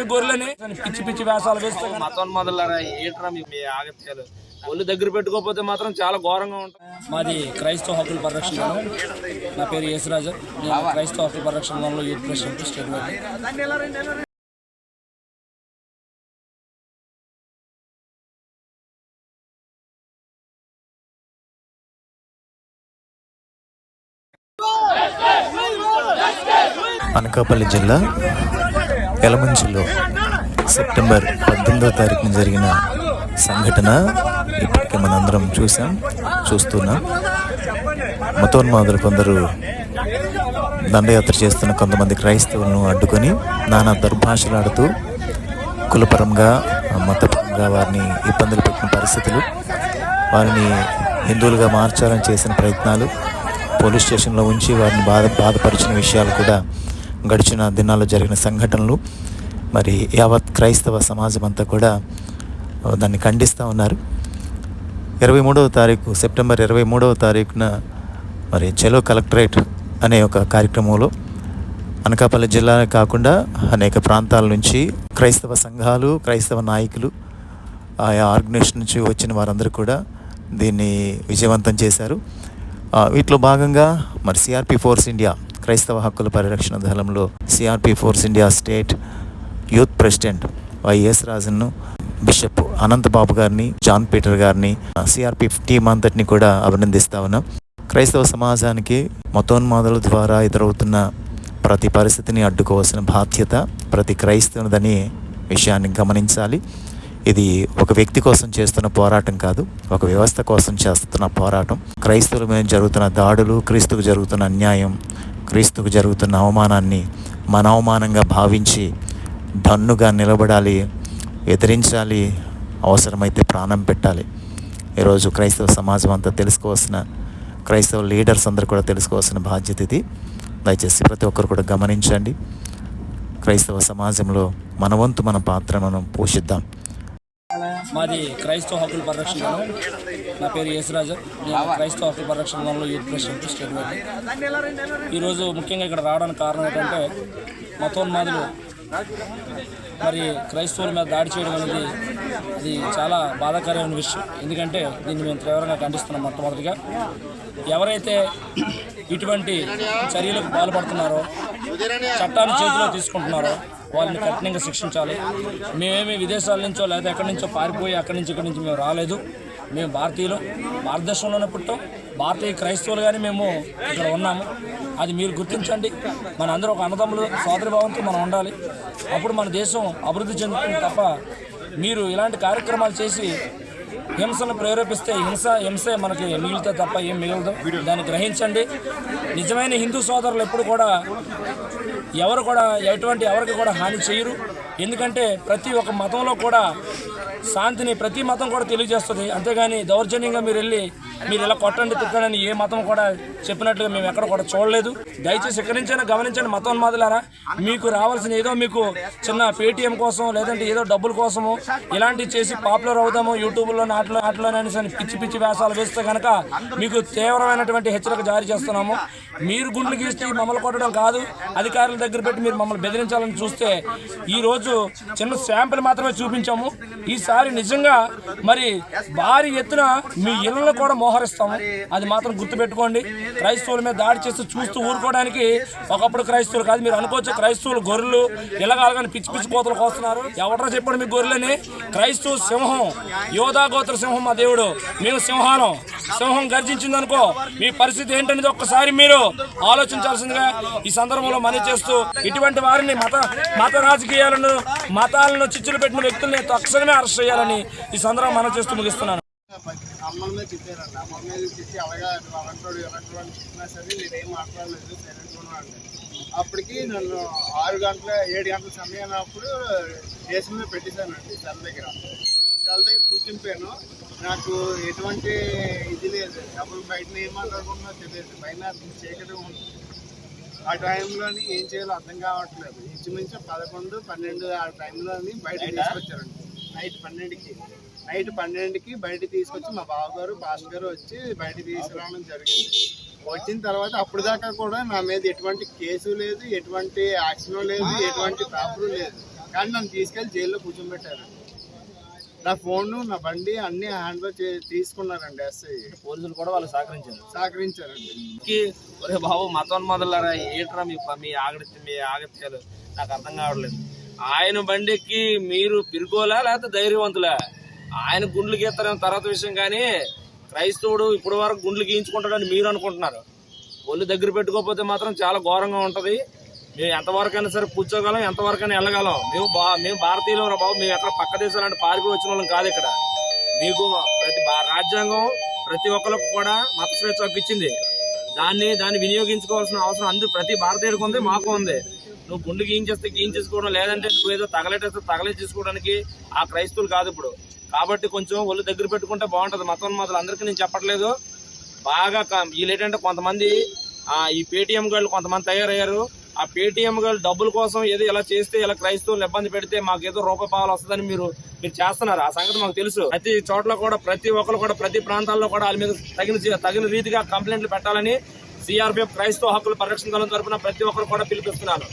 మీ గొర్రెలని పిచ్చి పిచ్చి వేషాలు వేస్తే మతోన్మాదులారా ఏంట్రా మీ ఆగత్యాలు ఒళ్ళు దగ్గర పెట్టుకోకపోతే మాత్రం చాలా ఘోరంగా ఉంటుంది. మాది క్రైస్తవ హక్కుల పరిరక్షణ దళం. నా పేరు యేసురాజు. నేను క్రైస్తవ హక్కుల పరిరక్షణ దళంలో youth president state wide. Anakapalli జిల్లా యలమంచిలో సెప్టెంబర్ 18వ తారీఖున జరిగిన సంఘటన ఇప్పటికే మనందరం చూస్తున్నాం. మతోన్మాదులు కొందరు దండయాత్ర చేస్తున్న కొంతమంది క్రైస్తవులను అడ్డుకొని నానా దుర్భాషలాడుతూ కులపరంగా మతపరంగా వారిని ఇబ్బందులు పెట్టిన పరిస్థితులు, వారిని హిందువులుగా మార్చాలని చేసిన ప్రయత్నాలు, పోలీస్ స్టేషన్లో ఉంచి వారిని బాధపరిచిన విషయాలు కూడా గడిచిన దినాల్లో జరిగిన సంఘటనలు. మరి యావత్ క్రైస్తవ సమాజం అంతా కూడా దాన్ని ఖండిస్తూ ఉన్నారు. సెప్టెంబర్ 23వ తారీఖున మరి చలో కలెక్టరేట్ అనే ఒక కార్యక్రమంలో అనకాపల్లి జిల్లానే కాకుండా అనేక ప్రాంతాల నుంచి క్రైస్తవ సంఘాలు, క్రైస్తవ నాయకులు, ఆయా ఆర్గనైజేషన్ నుంచి వచ్చిన వారందరూ కూడా దీన్ని విజయవంతం చేశారు. వీటిలో భాగంగా మరి సిఆర్పి ఫోర్స్ ఇండియా క్రైస్తవ హక్కుల పరిరక్షణ దళంలో CRP force India state youth president YS రాజన్ను, బిషప్ అనంతబాబు గారిని, జాన్ పీటర్ గారిని, సిఆర్పి టీం అంతటిని కూడా అభినందిస్తా ఉన్నాం. క్రైస్తవ సమాజానికి మతోన్మాదుల ద్వారా ఎదురవుతున్న ప్రతి పరిస్థితిని అడ్డుకోవాల్సిన బాధ్యత ప్రతి క్రైస్తవునిదని విషయాన్ని గమనించాలి. ఇది ఒక వ్యక్తి కోసం చేస్తున్న పోరాటం కాదు, ఒక వ్యవస్థ కోసం చేస్తున్న పోరాటం. క్రైస్తవుల మీద జరుగుతున్న దాడులు, క్రీస్తుకు జరుగుతున్న అన్యాయం, క్రీస్తుకు జరుగుతున్న అవమానాన్ని మన అవమానంగా భావించి దన్నుగా నిలబడాలి, ఎదిరించాలి, అవసరమైతే ప్రాణం పెట్టాలి. ఈరోజు క్రైస్తవ సమాజం అంతా తెలుసుకోవాల్సిన, క్రైస్తవ లీడర్స్ అందరూ కూడా తెలుసుకోవాల్సిన బాధ్యత ఇది. దయచేసి ప్రతి ఒక్కరు కూడా గమనించండి. క్రైస్తవ సమాజంలో మన వంతు మన పాత్రను పోషిద్దాం. మాది క్రైస్తవ హక్కుల పరిరక్షణ దళం. నా పేరు యేసురాజు. నేను క్రైస్తవ హక్కుల పరిరక్షణ దళంలో యూత్ ప్రెసిడెంట్ స్టేట్ వైడ్. ఈరోజు ముఖ్యంగా ఇక్కడ రావడానికి కారణం ఏంటంటే మతోన్మాదులు మరి క్రైస్తవుల మీద దాడి చేయడం అనేది అది చాలా బాధాకరమైన విషయం. ఎందుకంటే దీన్ని మేము తీవ్రంగా ఖండిస్తున్నాం. మొట్టమొదటిగా ఎవరైతే ఇటువంటి చర్యలకు పాల్పడుతున్నారో, చట్టాన్ని చేతిలో తీసుకుంటున్నారో వాళ్ళని కఠినంగా శిక్షించాలి. మేమేమి విదేశాల నుంచో లేదా ఎక్కడి నుంచో పారిపోయి అక్కడి నుంచి ఇక్కడి నుంచి మేము రాలేదు. మేము భారతీయులు, భారతదేశంలోనే పుట్టాం, భారతీయ క్రైస్తవులుగానే మేము ఇక్కడ ఉన్నాము. అది మీరు గుర్తించండి. మన అందరూ ఒక అన్నదమ్ములు సోదరీభావంతో మనం ఉండాలి. అప్పుడు మన దేశం అభివృద్ధి చెందుతుంది తప్ప మీరు ఇలాంటి కార్యక్రమాలు చేసి హింసను ప్రేరేపిస్తే హింసే మనకి మిగిలితే తప్ప ఏం మిగలదు. దాన్ని గ్రహించండి. నిజమైన హిందూ సోదరులు ఎప్పుడు కూడా ఎవరికి కూడా హాని చేయరు. ఎందుకంటే ప్రతి ఒక్క మతంలో కూడా శాంతిని ప్రతి మతం కూడా తెలియజేస్తుంది. అంతేగాని దౌర్జన్యంగా మీరు ఇలా కొట్టండి తిట్టండి ఏ మతం కూడా చెప్పినట్లుగా మేము ఎక్కడ కూడా చూడలేదు. దయచేసి ఇక్కడి నుంచైనా గమనించండి. మతోన్మాదులారా, మీకు రావాల్సిన ఏదో మీకు చిన్న పేటీఎం కోసం లేదంటే ఏదో డబ్బుల కోసము ఇలాంటివి చేసి పాపులర్ అవుదాము యూట్యూబ్లో నాట్లోనే పిచ్చి పిచ్చి వేషాలు వేస్తే కనుక మీకు తీవ్రమైనటువంటి హెచ్చరిక జారీ చేస్తున్నాము. మీరు గుండ్లు గీసి మమ్మల్ని కొట్టడం కాదు, అధికారుల దగ్గర పెట్టి మీరు మమ్మల్ని బెదిరించాలని చూస్తే ఈరోజు చిన్న శాంపిల్ మాత్రమే చూపించాము. ఈసారి నిజంగా మరి భారీ ఎత్తున మీ ఇళ్లను కూడా మోహరిస్తాము. అది మాత్రం గుర్తుపెట్టుకోండి. క్రైస్తవుల మీద దాడి చేస్తూ చూస్తూ ఊరుకోవడానికి ఒకప్పుడు క్రైస్తవులు కాదు. మీరు అనుకోవచ్చు క్రైస్తవులు గొర్రెలు ఇలాగాలని పిచ్చి పిచ్చి కోతలకు వస్తున్నారు. ఎవరో చెప్పండి మీ గొర్రెలని. క్రైస్తవ సింహం, యోధా గోత్ర సింహం మా దేవుడు. మేము సింహాలం. సింహం గర్జించిందనుకో మీ పరిస్థితి ఏంటనేది ఒక్కసారి మీరు ఆలోచించాల్సిందిగా ఈ సందర్భంలో మనవి చేస్తూ, ఇటువంటి వారిని మత రాజకీయాలను మతాలను చిచ్చులు పెట్టిన వ్యక్తుల్ని తక్షణమే అరెస్ట్ చేయాలని ఈ సందర్భం మనం చేస్తూ ముగిస్తున్నాను. అమ్మల మీద చెప్పారండి. అమ్మల మీద చెప్పి అలాగా అలాంటి అని చెప్పినా సరే నేనేం మాట్లాడలేదు, సైలెంట్గా అంటే అప్పటికి నన్ను 7 గంటల సమయం అప్పుడు దేశం మీద పెట్టేశానండి. సెల్ దగ్గర కూర్చుండిపోయాను. నాకు ఎటువంటి ఇది లేదు. అప్పుడు బయట ఏం మాట్లాడుకుంటున్నా తెలియదు. పైన చీకటి ఉంది. ఆ టైంలోని ఏం చేయాలో అర్థం కావట్లేదు. ఇంచుమించు 11, 12 ఆ టైంలోని బయట తీసుకొచ్చారండి. నైట్ 12కి బయట తీసుకొచ్చి మా బావగారు పాస్టర్ గారు వచ్చి బయట తీసుకురావడం జరిగింది. వచ్చిన తర్వాత అప్పుడు దాకా కూడా నా మీద ఎటువంటి కేసు లేదు, ఎటువంటి యాక్షన్ లేదు, ఎటువంటి పేపరు లేదు. కానీ నన్ను తీసుకెళ్లి జైల్లో కూర్చోబెట్టారండి. నా ఫోను, నా బండి అన్ని హ్యాండ్ ఓవర్ తీసుకున్నారండి. ఎస్ఐ పోలీసులు కూడా వాళ్ళు సహకరించారండి. ఒరే బాబు మతోన్మాదులారా, ఏంట్రా మీ ఆగత్యాలు నాకు అర్థం కావట్లేదు. ఆయన బండికి మీరు పిరుకోలా లేకపోతే ధైర్యవంతులా? ఆయన గుండ్లు గీస్తారేమో తర్వాత విషయం, కానీ క్రైస్తవుడు ఇప్పటి వరకు గుండ్లు గీయించుకుంటాడని మీరు అనుకుంటున్నారు. ఒళ్ళు దగ్గర పెట్టుకోకపోతే మాత్రం చాలా ఘోరంగా ఉంటది. మేము ఎంతవరకైనా సరే కూర్చోగలం, ఎంతవరకైనా వెళ్ళగలం. మేము భారతీయులం రా బాబు. మేము ఎక్కడ పక్క దేశాలంటే పారిపోయి వచ్చిన వాళ్ళం కాదు. ఇక్కడ మీకు రాజ్యాంగం ప్రతి ఒక్కరికి కూడా మత స్వేచ్ఛ ఇచ్చింది. దాన్ని వినియోగించుకోవాల్సిన అవసరం అందరూ ప్రతి భారతీయుడికి ఉంది, మాకు ఉంది. నువ్వు గుండు గీయించేసుకోవడం, లేదంటే నువ్వు ఏదో తగలేసుకోవడానికి ఆ క్రైస్తవులు కాదు ఇప్పుడు. కాబట్టి కొంచెం ఒళ్ళు దగ్గర పెట్టుకుంటే బాగుంటది. మతోన్మాదులు అందరికీ నేను చెప్పట్లేదు. బాగా వీళ్ళేంటంటే కొంతమంది ఈ పేటీఎం గాళ్ళు కొంతమంది తయారయ్యారు. ఆ పేటీఎం గాళ్ళు డబ్బుల కోసం ఏదో ఇలా చేస్తే, ఇలా క్రైస్తవులు ఇబ్బంది పెడితే మాకు ఏదో రూపాయలు వస్తుందని మీరు చేస్తున్నారు. ఆ సంగతి మాకు తెలుసు. ప్రతి చోట్ల కూడా ప్రతి ఒక్కరు కూడా ప్రతి ప్రాంతాల్లో కూడా వాళ్ళ మీద తగిన రీతిగా కంప్లైంట్లు పెట్టాలని సిఆర్పిఎఫ్ క్రైస్తవ హక్కుల పరిరక్షణ దళం తరఫున ప్రతి ఒక్కరు కూడా పిలుపుస్తున్నాను.